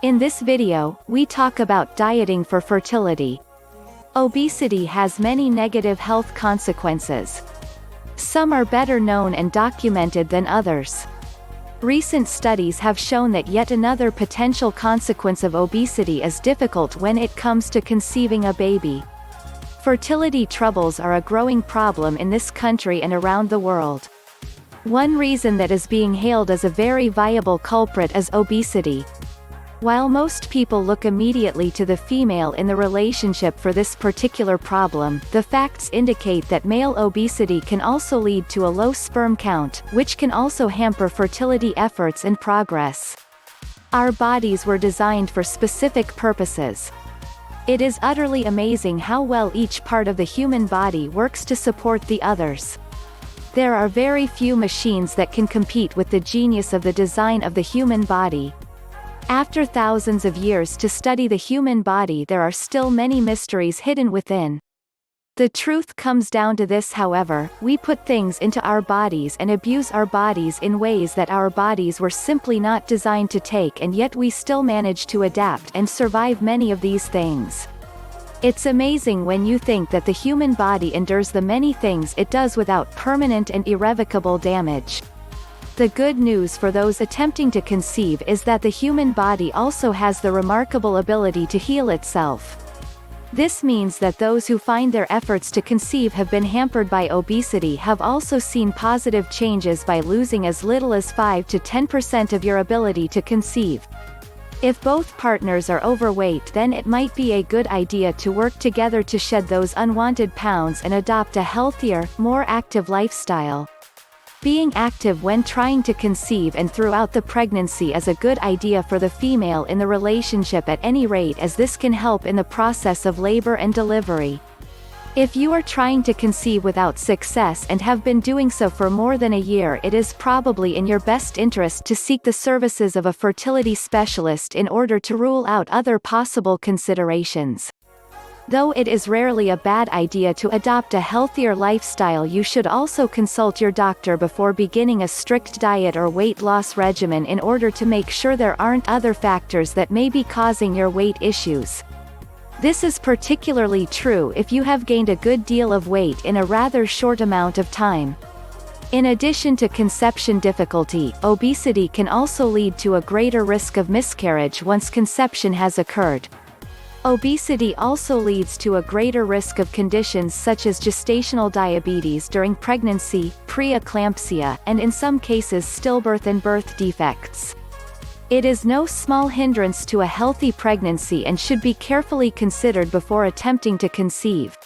In this video, we talk about dieting for fertility. Obesity has many negative health consequences. Some are better known and documented than others. Recent studies have shown that yet another potential consequence of obesity is difficult when it comes to conceiving a baby. Fertility troubles are a growing problem in this country and around the world. One reason that is being hailed as a very viable culprit is obesity. While most people look immediately to the female in the relationship for this particular problem, the facts indicate that male obesity can also lead to a low sperm count, which can also hamper fertility efforts and progress. Our bodies were designed for specific purposes. It is utterly amazing how well each part of the human body works to support the others. There are very few machines that can compete with the genius of the design of the human body. After thousands of years to study the human body, there are still many mysteries hidden within. The truth comes down to this, however: we put things into our bodies and abuse our bodies in ways that our bodies were simply not designed to take, and yet we still manage to adapt and survive many of these things. It's amazing when you think that the human body endures the many things it does without permanent and irrevocable damage. The good news for those attempting to conceive is that the human body also has the remarkable ability to heal itself. This means that those who find their efforts to conceive have been hampered by obesity have also seen positive changes by losing as little as 5 to 10% of your ability to conceive. If both partners are overweight, then it might be a good idea to work together to shed those unwanted pounds and adopt a healthier, more active lifestyle. Being active when trying to conceive and throughout the pregnancy is a good idea for the female in the relationship at any rate, as this can help in the process of labor and delivery. If you are trying to conceive without success and have been doing so for more than a year, it is probably in your best interest to seek the services of a fertility specialist in order to rule out other possible considerations. Though it is rarely a bad idea to adopt a healthier lifestyle, you should also consult your doctor before beginning a strict diet or weight loss regimen in order to make sure there aren't other factors that may be causing your weight issues. This is particularly true if you have gained a good deal of weight in a rather short amount of time. In addition to conception difficulty, obesity can also lead to a greater risk of miscarriage once conception has occurred. Obesity also leads to a greater risk of conditions such as gestational diabetes during pregnancy, preeclampsia, and in some cases stillbirth and birth defects. It is no small hindrance to a healthy pregnancy and should be carefully considered before attempting to conceive.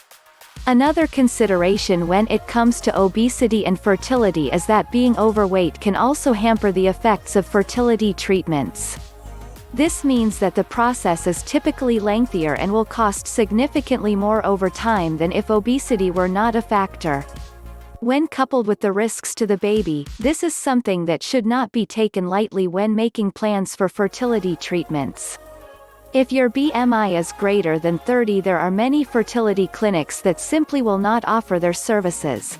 Another consideration when it comes to obesity and fertility is that being overweight can also hamper the effects of fertility treatments. This means that the process is typically lengthier and will cost significantly more over time than if obesity were not a factor. When coupled with the risks to the baby, this is something that should not be taken lightly when making plans for fertility treatments. If your BMI is greater than 30, there are many fertility clinics that simply will not offer their services.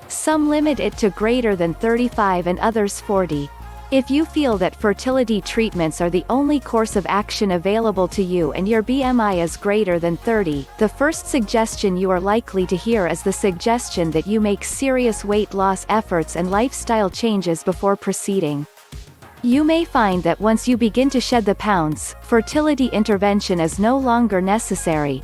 Some limit it to greater than 35 and others 40. If you feel that fertility treatments are the only course of action available to you and your BMI is greater than 30, the first suggestion you are likely to hear is the suggestion that you make serious weight loss efforts and lifestyle changes before proceeding. You may find that once you begin to shed the pounds, fertility intervention is no longer necessary,